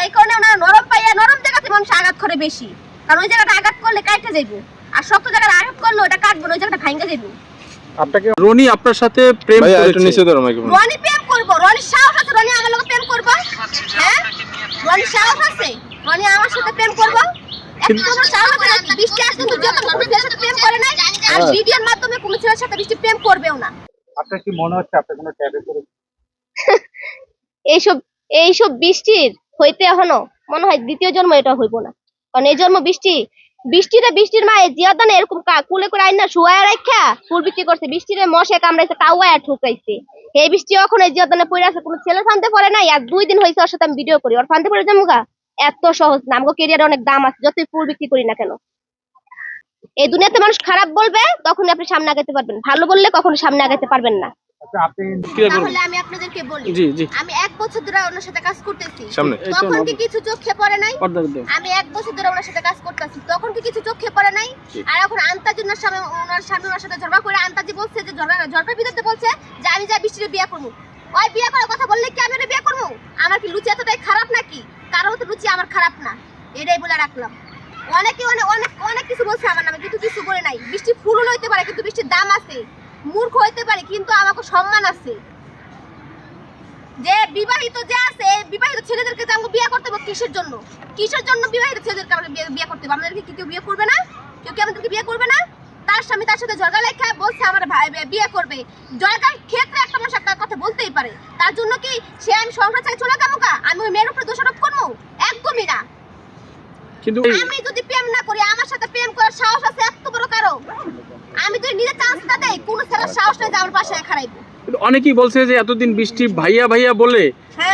এই কারণে ওনারা নরম পাইয়া নরম জায়গাতে মানুষ আঘাত করে বেশি, কারণ ওই জায়গাটা আঘাত করলে কাটতে যাইবো, আর শক্ত জায়গায় আঘাত করলে ওটা কাটবো না, ওই জায়গাটা ভাঙা যাইবো। আপনাকে রনি আপনার সাথে প্রেম করেছে? একটু নিচে ধরো মাইক্রোফোন। রনি প্রেম করবো? রনির সাহস আছে রনি আমার লগে প্রেম করবো? হ্যাঁ, রনির সাহস আছে রনি আমার সাথে প্রেম করবো? একটু তোমার সাহস আছে নাকি? বৃষ্টি আজ কিন্তু যত কোনো ছেলের সাথে প্রেম করে নাই, আর ভিডিওর মাধ্যমে কোনো ছেলের সাথে বৃষ্টি প্রেম করবেও না। আপনার কি মনে হচ্ছে আপনি কোনো ট্যাবে করেছেন? এইসব এইসব বৃষ্টির হইতে এখনো মনে হয় দ্বিতীয় জন্ম এটা হইব না, কারণ এই জন্ম বৃষ্টির মায়ে জিয়াদানে এরকম কুলে করে আইনা শুয়ায় রাখা ফুল বিক্রি করছে, বৃষ্টিরে মশে কামড়াইছে, কাউয়া ঠুকাইছে। এই বৃষ্টি এখন এই জিয়াদানে পড়ে আছে, কোনো ছেলে ফানতে পারে নাই। আর 2 দিন হয়েছে ওর সাথে আমি ভিডিও করি, ওর ফানতে পারে যামুগা? এত সহজ না, আমাকে কেরিয়ারে অনেক দাম আছে, যতই ফুল বিক্রি করি না কেন। এই দুনিয়াতে মানুষ খারাপ বলবে তখন আপনি সামনে আগাইতে পারবেন, ভালো বললে কখনো সামনে আগাইতে পারবেন না। আচ্ছা আপনি তাহলে আমি আপনাদেরকে বলি, জি জি আমি 1 বছর ধরে ওনার সাথে কাজ করতেছি, সামনে। তখন কি কিছু চোখে পড়ে নাই? আমি 1 বছর ধরে ওনার সাথে কাজ করতেছি, তখন কি কিছু চোখে পড়ে নাই? আর এখন আন্তাজি ওনার সামনে ওনার সাথে ঝগড়া করে আন্তাজি বলছে যে ঝগড়ার ভিতরে বলছে যে আমি যা বৃষ্টির বিয়ে করবো। ওই বিয়ে করার কথা বললে কি আমি ওর বিয়ে করবো? আমার কি লুচি এতটাই খারাপ নাকি? কারো তো লুচি আমার খারাপ না, এটাই বলে রাখলাম। অনেকে অনেক অনেক অনেক কিছু বলছে আমার নামে, কিন্তু কিছু বলে নাই। বৃষ্টি ফুল হইতে পারে কিন্তু বৃষ্টির দাম আছে, মূর্খ হইতে পারে কিন্তু আমাকে সম্মান আছে। যে বিবাহিত যে আছে, বিবাহিত ছেলেদেরকে যে আমরা বিয়ে করতে হবে কিসের জন্য বিবাহিত ছেলেদেরকে আমরা বিয়ে করতে হবে? আমাদেরকে কি কেউ বিয়ে করবে না? কেউ কি আমাদেরকে বিয়ে করবে না? তার স্বামী তার সাথে ঝগড়া লেখা বলছে আমার ভাই বিয়ে করবে, ঝগড়ার ক্ষেত্রে একটা মানুষ একটা কথা বলতেই পারে। তার জন্য কি সে আমি সংসার ছেড়ে চলে যাবো? আমি ওই মেয়ের উপরে দোষারোপ করবো? একদমই না। কিন্তু আমি যদি প্রেম না করি, আমার সাথে প্রেম করার সাহস আছে এত বড় কারো? আমি যদি নিজে চান্সটা দেই, কোন ছেলের সাহস নেই যে আমার পাশে খাড়াইবো। অনেকেই বলছে যে এতদিন বৃষ্টি ভাইয়া ভাইয়া বলে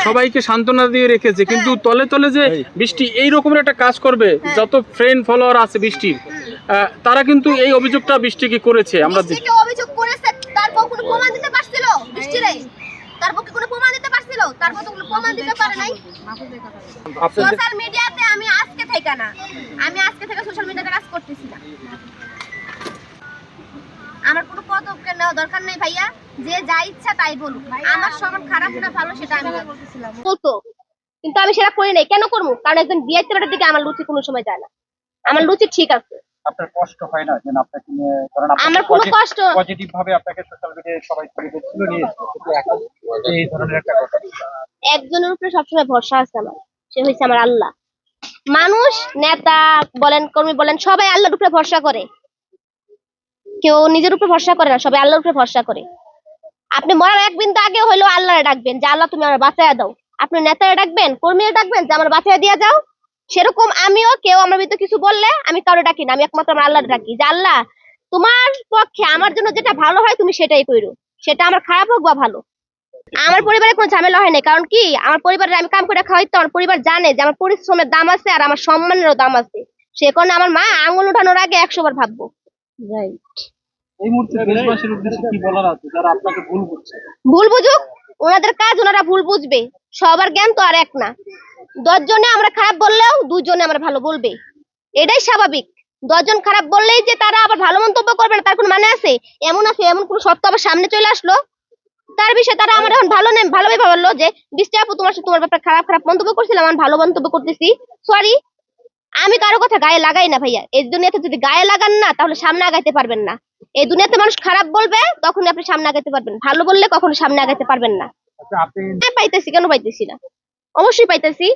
সবাইকে সান্ত্বনা দিয়ে রেখেছে, কিন্তু তলে তলে যে বৃষ্টি এই রকমের একটা কাজ করবে, যত ফ্রেন্ড ফলোয়ার আছে বৃষ্টির, তারা কিন্তু এই অভিযোগটা বৃষ্টিকে করেছে। আমরা বৃষ্টিকে অভিযোগ করেছে, তারপর কোনো প্রমাণ দিতে পারছিল বৃষ্টিরে? তারপর কি কোনো প্রমাণ দিতে পারছিল? তারপর তো কোনো প্রমাণ দিতে পারে নাই। সোশ্যাল মিডিয়াতে আমি আজকে থেকে সোশ্যাল মিডিয়াতে কাজ করতেছি না। আমার কোনো পদক্ষেপ নেওয়া দরকার নেই ভাইয়া, যে যা ইচ্ছা তাই বলুক। আমার সমান খারাপ না ভালো সেটা আমি বলতেছিলাম বলতো, কিন্তু আমি সেটা করি নাই। কেন করবো? কারণ একজন বিয়ে ছেলেটার দিকে আমার লুচি কোনো সময় যায় না। আমার লুচি ঠিক আছে। আপনার কষ্ট হয় না যে আপনাকে নিয়ে, কারণ আমার কোনো কষ্ট পজিটিভ ভাবে আপনাকে সোশ্যাল মিডিয়ায় সবাই তুলে নিয়েছে, কিন্তু এখন এই ধরনের একটা কথা। একজনের উপরে সবসময় ভরসা আছে আমার, সে হয়েছে আমার আল্লাহ। মানুষ, নেতা বলেন, কর্মী বলেন, সবাই আল্লাহর উপরে ভরসা করে, কেউ নিজের উপরে ভরসা করে না, সবাই আল্লাহর উপরে ভরসা করে। আপনি মরার 1 বিন্দু আগে হইলেও আল্লাহরে ডাকবেন যে আল্লাহ তুমি আমার বাঁচায়া দাও। আপনি নেতারে ডাকবেন, কর্মীরা ডাকবেন যে আমার বাঁচায়া দিয়া যাও। সেরকম আমিও, কেউ আমার ভিতরে কিছু বললে আমি কারো ডাকি না, আমি একমাত্র আমার আল্লাহরে ডাকি যে আল্লাহ তোমার পক্ষে আমার জন্য যেটা ভালো হয় তুমি সেটাই করো, সেটা আমার খারাপ হোক বা ভালো। আমার পরিবারে কোনো ঝামেলা হয় না, কারণ কি আমার পরিবারে আমি কাম করে খাওয়াই, তো আমার পরিবার জানে যে আমার পরিশ্রমের দাম আছে আর আমার সম্মানেরও দাম আছে। সে কারণে আমার মা আঙুল উঠানোর আগে 100 বার ভাববো। এই মুহূর্তে দেশবাসীর উদ্দেশ্যে কি বলার আছে যারা আপনাকে ভুল বুঝছে? ভুল বুঝুক, ওনাদের কাজ, ওনারা ভুল বুঝবে। সবার জ্ঞান তো আর এক না। 10 জনে আমরা খারাপ বললেও 2 জনে আমরা ভালো বলবে, এটাই স্বাভাবিক। 10 জন খারাপ বললেই যে তারা আবার ভালো মন্তব্য করবে না তার কোনো মানে আছে? এমন কোন সত্য আবার সামনে চলে আসলো, তার বিষয়ে তারা আমার এখন ভালোভাবে ভাবলো যে বৃষ্টি আপু তোমার ব্যাপারে খারাপ মন্তব্য করছিলাম, আমি ভালো মন্তব্য করতেছি, সরি। আমি কারো কথা গায়ে লাগাই না ভাইয়া। এই দুনিয়াতে যদি গায়ে লাগান না, তাহলে সামনে আগাইতে পারবেন না। এই দুনিয়াতে মানুষ খারাপ বলবে তখন আপনি সামনে আগাইতে পারবেন, ভালো বললে কখনো সামনে আগাইতে পারবেন না। পাইতেছি, কেন পাইতেছি না? অবশ্যই পাইতেছি।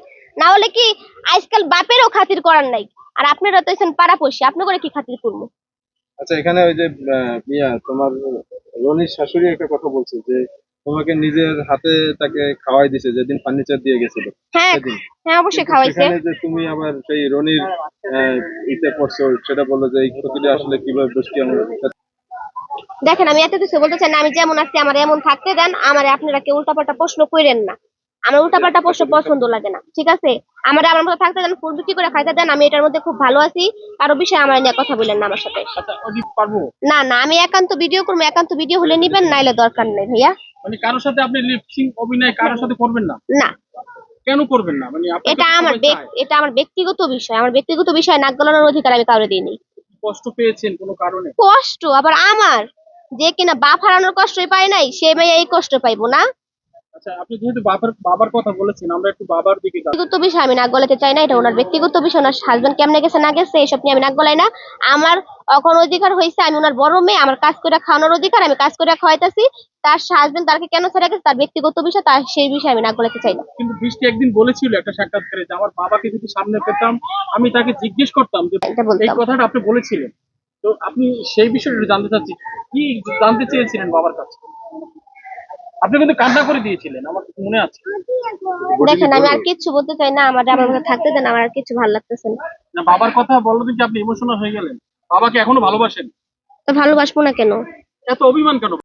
না হলে কি আজকাল বাপেরও খাতির করার নাই, আর আপনারা তো এসেন পাড়া পয়সা, আপনি করে কি খাতির করবো? আচ্ছা, এখানে ওই যে তোমার রনির শাশুড়ি একটা কথা বলছে যে তোমাকে নিজের হাতে তাকে খাওয়াই দিছে যেদিন ফার্নিচার দিয়ে গেছিল। হ্যাঁ হ্যাঁ, অবশ্যই খাওয়াইছে। সেখানে যে তুমি আবার সেই রনির ইতে পড়ছো, সেটা বললো যে এই ক্ষতিটা আসলে কিভাবে বৃষ্টি দেখেন, আমি এত কিছু বলতে চাই না, আমি যেমন আছি আমার এমন থাকতে দেন। আমার আপনারা কেউ উল্টাপাল্টা প্রশ্ন করেন না, আমার উল্টাপাল্টা প্রশ্ন পছন্দ লাগে না, ঠিক আছে? আমার মতো থাকতে দেন, ফুল বিক্রি করে খাইতে দেন। আমি এটার মধ্যে খুব ভালো আছি, কারো বিষয়ে আমার নিয়ে কথা বলেন না আমার সাথে। না না, আমি একান্ত ভিডিও করবো, একান্ত ভিডিও হলে নিবেন, নাইলে দরকার নেই ভাইয়া। মানে কারোর সাথে আপনি লিপসিং অভিনয় কারোর সাথে করবেন না? না। কেন করবেন না? মানে এটা আমার ব্যক্তিগত বিষয়, আমার ব্যক্তিগত বিষয় নাক গলানোর অধিকার আমি কাউরে দিইনি। কষ্ট পেয়েছেন কোনো কারণে? কষ্ট আবার আমার, যে কিনা বাপ হারানোর কষ্টই পায় নাই, সে মেয়ে এই কষ্ট পাইবো না? আচ্ছা, আপনি যেহেতু বাবার কথা বলেছেন, আমরা একটু বাবার দিকে যাবো। ব্যক্তিগত বিষয় আমি নাক গলাতে চাই না, এটা ওনার ব্যক্তিগত বিষয়। ওনার হাজবেন্ড কেমনে গেছে না গেছে এসব নিয়ে আমি নাক গলাই না। আমার এখন অধিকার হয়েছে, আমি ওনার বড় মেয়ে, আমার কাজ করে খাওয়ানোর অধিকার, আমি কাজ করে খাওয়াইতেছি। তার হাজবেন্ড তাকে কেন ছেড়ে গেছে তার ব্যক্তিগত বিষয়, তার সেই বিষয়ে আমি নাক গলাতে চাই না। কিন্তু বৃষ্টি একদিন বলেছিল একটা সাক্ষাৎকারে যে আমার বাবাকে যদি সামনে পেতাম আমি তাকে জিজ্ঞেস করতাম যে এটা এই বলতাম। কথাটা আপনি বলেছিলেন। তো আপনি সেই বিষয়টা একটু জানতে চাচ্ছি, কি জানতে চেয়েছিলেন বাবার কাছে? আপনি কিন্তু কান্না করে দিয়েছিলেন, আমার মনে আছে। দেখেন, আমি আর কিচ্ছু বলতে চাই না, আমার মধ্যে থাকতে দেন, আমার আর কিছু ভালো লাগতেছে না। না, বাবার কথা বলতে কি আপনি ইমোশনাল হয়ে গেলেন? বাবাকে এখনো ভালোবাসেন? তো ভালোবাসবো না কেন? এত অভিমান কেন?